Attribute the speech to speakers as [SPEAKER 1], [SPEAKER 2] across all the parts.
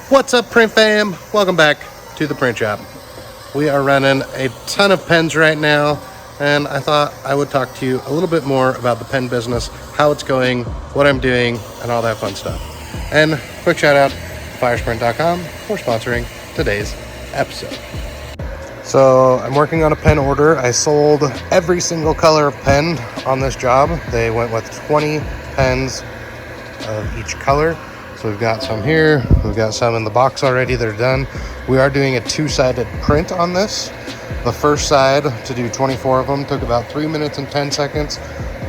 [SPEAKER 1] What's up, print fam? Welcome back to the print shop. We are running a ton of pens right now, and I thought I would talk to you a little bit more about the pen business, how it's going, what I'm doing, and all that fun stuff. And quick shout out to firesprint.com for sponsoring today's episode. So I'm working on a pen order. I sold every single color of pen on this job. They went with 20 pens of each color. So we've got some here, we've got some in the box already that are done. We are doing a two-sided print on this. The first side, to do 24 of them, took about 3 minutes and 10 seconds.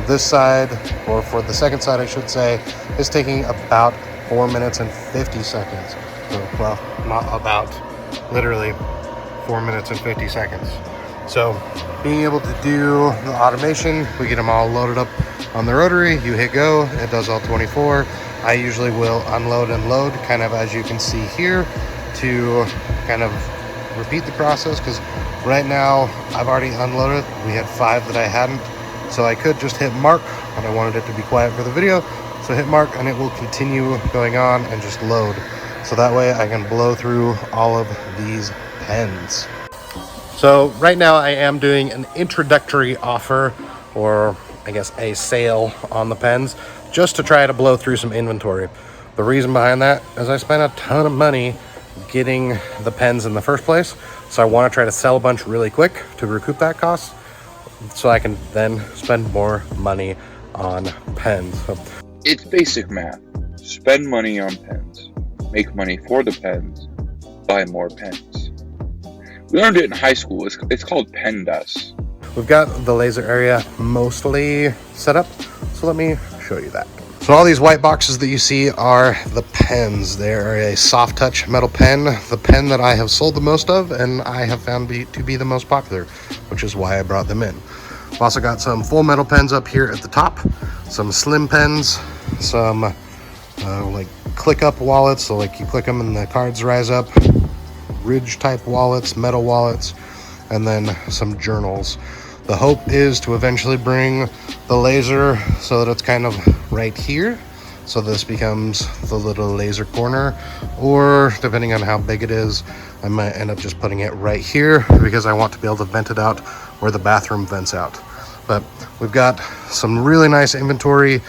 [SPEAKER 1] This side, or for the second side I should say, is taking about 4 minutes and 50 seconds. So, well, not about, literally 4 minutes and 50 seconds. So being able to do the automation, we get them all loaded up on the rotary, you hit go, it does all 24. I usually will unload and load, kind of as you can see here, to kind of repeat the process, because right now I've already unloaded. We had 5 that I hadn't, so I could just hit mark, but I wanted it to be quiet for the video, so hit mark and it will continue going on and just load. So that way I can blow through all of these pens. So right now I am doing an introductory offer, or I guess a sale on the pens, just to try to blow through some inventory. The reason behind that is I spent a ton of money getting the pens in the first place, so I want to try to sell a bunch really quick to recoup that cost, so I can then spend more money on pens.
[SPEAKER 2] It's basic math. Spend money on pens, make money for the pens, buy more pens. We learned it in high school. It's called pen dust.
[SPEAKER 1] We've got the laser area mostly set up, so let me show you that. So all these white boxes that you see are the pens. They are a soft touch metal pen, the pen that I have sold the most of and I have found to be the most popular, which is why I brought them in. I've also got some full metal pens up here at the top, some slim pens, some like click up wallets, so like you click them and the cards rise up, ridge type wallets, metal wallets, and then some journals. The hope is to eventually bring the laser so that it's kind of right here. So this becomes the little laser corner, or depending on how big it is, I might end up just putting it right here because I want to be able to vent it out where the bathroom vents out. But we've got some really nice inventory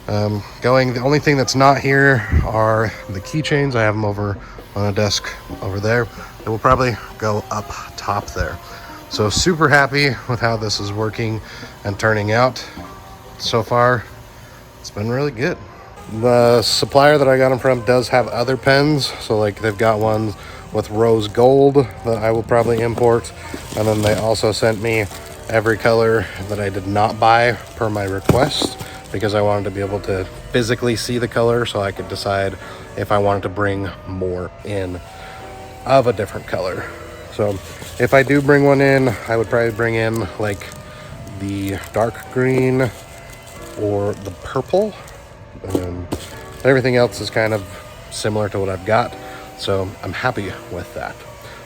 [SPEAKER 1] going. The only thing that's not here are the keychains. I have them over on a desk over there. It will probably go up top there. So super happy with how this is working and turning out. So far, it's been really good. The supplier that I got them from does have other pens. So like they've got ones with rose gold that I will probably import. And then they also sent me every color that I did not buy per my request, because I wanted to be able to physically see the color so I could decide if I wanted to bring more in of a different color. So if I do bring one in, I would probably bring in like the dark green or the purple. And everything else is kind of similar to what I've got, so I'm happy with that.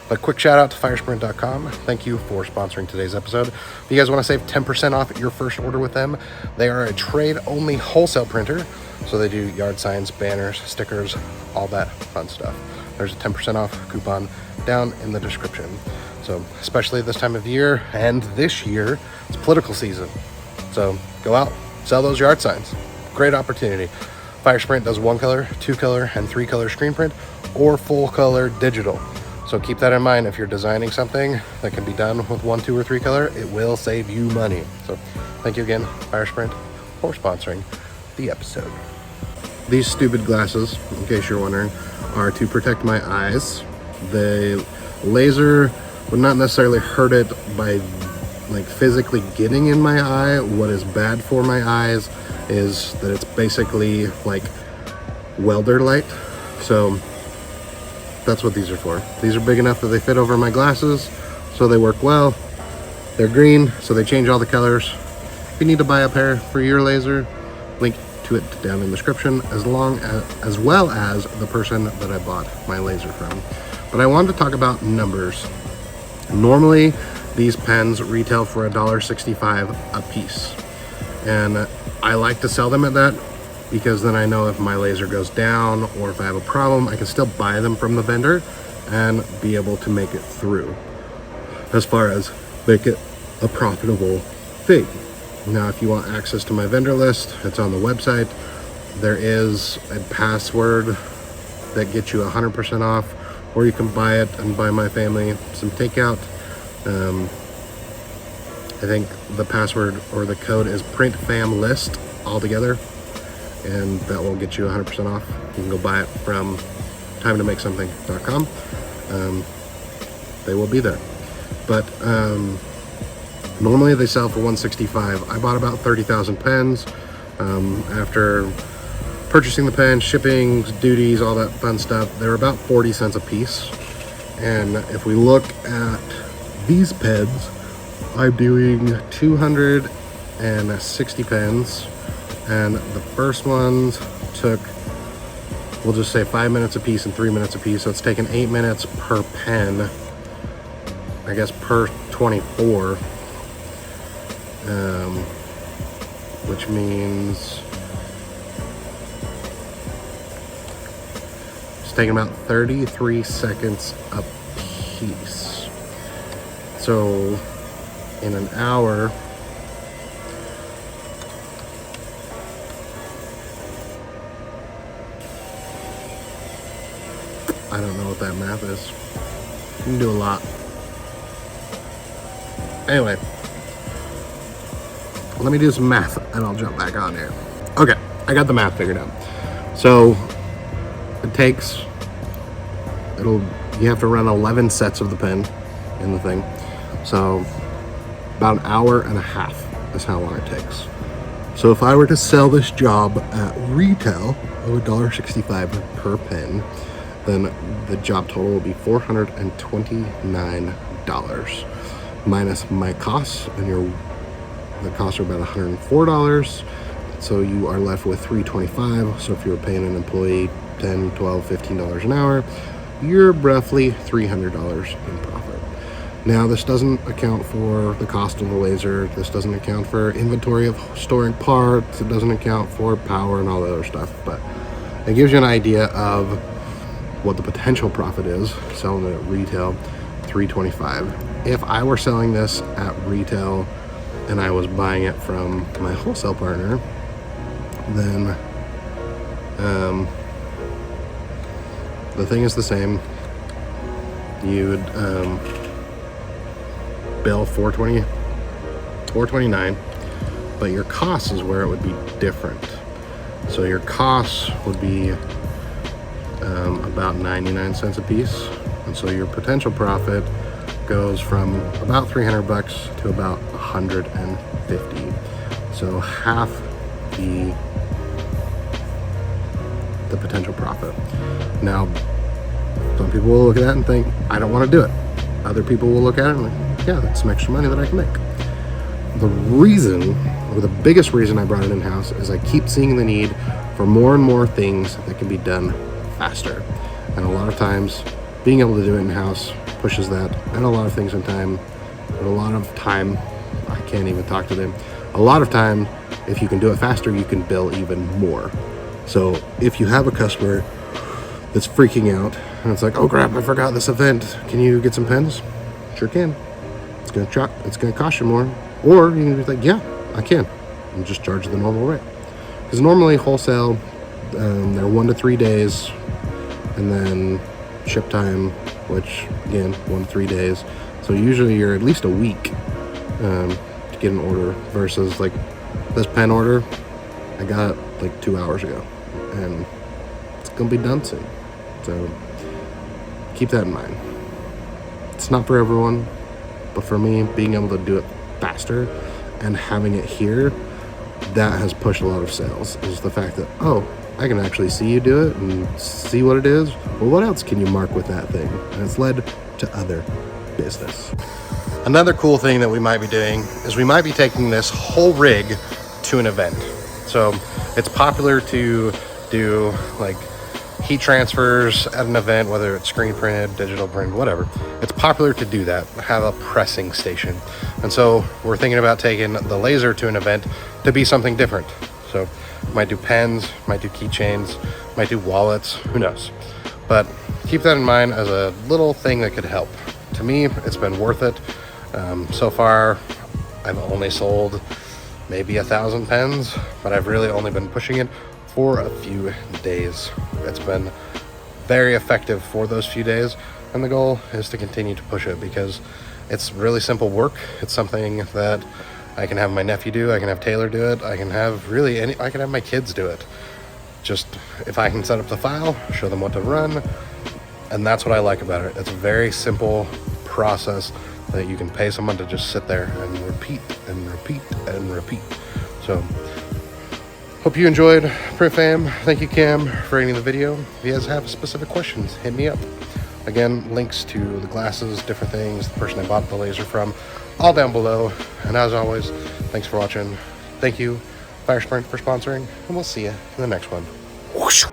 [SPEAKER 1] But quick shout out to firesprint.com. Thank you for sponsoring today's episode. If you guys want to save 10% off your first order with them, they are a trade-only wholesale printer. So they do yard signs, banners, stickers, all that fun stuff. There's a 10% off coupon down in the description. So especially this time of year, and this year, it's political season. So go out, sell those yard signs. Great opportunity. Firesprint does 1 color, 2 color, and 3 color screen print, or full color digital. So keep that in mind. If you're designing something that can be done with 1, 2, or 3 color, it will save you money. So thank you again, Firesprint, for sponsoring the episode. These stupid glasses, in case you're wondering, are to protect my eyes. The laser would not necessarily hurt it by like physically getting in my eye. What is bad for my eyes is that it's basically like welder light. So that's what these are for. These are big enough that they fit over my glasses, so they work well. They're green, so they change all the colors. If you need to buy a pair for your laser, link to it down in the description, as well as the person that I bought my laser from. But I wanted to talk about numbers. Normally, these pens retail for $1.65 a piece, and I like to sell them at that because then I know if my laser goes down or if I have a problem, I can still buy them from the vendor and be able to make it through, as far as make it a profitable thing. Now, if you want access to my vendor list, it's on the website. There is a password that gets you 100% off, or you can buy it and buy my family some takeout. I think the password or the code is printfamlist altogether, and that will get you 100% off. You can go buy it from timetomakesomething.com. They will be there. But normally they sell for $165. I bought about 30,000 pens. After purchasing the pen, shipping, duties, all that fun stuff, they're about 40 cents a piece. And if we look at these pens, I'm doing 260 pens, and the first ones took, we'll just say 5 minutes a piece and 3 minutes a piece, so it's taken 8 minutes per pen, I guess per 24, which means it's taking about 33 seconds a piece. So in an hour, I don't know what that math is. You can do a lot. Anyway, let me do some math and I'll jump back on here. Okay, I got the math figured out. So it takes, you have to run 11 sets of the pen in the thing. So about an hour and a half is how long it takes. So if I were to sell this job at retail of $1.65 per pen, then the job total will be $429 minus my costs, and the costs are about $104. So you are left with $325. So if you were paying an employee $10, $12, $15 an hour, you're roughly $300 in profit. Now, this doesn't account for the cost of the laser. This doesn't account for inventory of storing parts. It doesn't account for power and all the other stuff, but it gives you an idea of what the potential profit is selling it at retail, $325. If I were selling this at retail and I was buying it from my wholesale partner, then the thing is the same. You would bill $429, but your cost is where it would be different. So your costs would be about 99 cents a piece, and so your potential profit goes from about 300 bucks to about 150. So half the potential profit. Now, some people will look at that and think, I don't want to do it. Other people will look at it and like, yeah, that's some extra money that I can make. The reason, or the biggest reason I brought it in-house, is I keep seeing the need for more and more things that can be done faster. And a lot of times, being able to do it in-house pushes that, and a lot of things in time. But a lot of time, I can't even talk to them. A lot of time, if you can do it faster, you can bill even more. So if you have a customer that's freaking out, and it's like, oh crap, I forgot this event, can you get some pens? Sure can. It's gonna cost you more. Or you can be like, yeah, I can, and just charge the normal rate. Because normally wholesale, they're 1 to 3 days, and then ship time, which again, 1 to 3 days. So usually you're at least a week to get an order, versus like this pen order, I got like 2 hours ago, and it's gonna be done soon. So keep that in mind. It's not for everyone, but for me, being able to do it faster and having it here, that has pushed a lot of sales, is the fact that, oh, I can actually see you do it and see what it is. Well, what else can you mark with that thing? And it's led to other business. Another cool thing that we might be doing is we might be taking this whole rig to an event. So it's popular to do like heat transfers at an event, whether it's screen printed, digital printed, whatever. It's popular to do that, have a pressing station. And so we're thinking about taking the laser to an event to be something different. So might do pens, might do keychains, might do wallets, who knows. But keep that in mind as a little thing that could help. To me, it's been worth it. So far, I've only sold maybe 1,000 pens, but I've really only been pushing it for a few days. It's been very effective for those few days, and the goal is to continue to push it because it's really simple work. It's something that I can have my nephew do, I can have Taylor do it, I can have I can have my kids do it. Just if I can set up the file, show them what to run, and that's what I like about it. It's a very simple process that you can pay someone to just sit there and repeat and repeat and repeat. So hope you enjoyed, Print Fam. Thank you, Cam, for rating the video. If you guys have specific questions, hit me up. Again, links to the glasses, different things, the person I bought the laser from, all down below. And as always, thanks for watching. Thank you, Fire Sprint, for sponsoring, and we'll see you in the next one. Whoosh.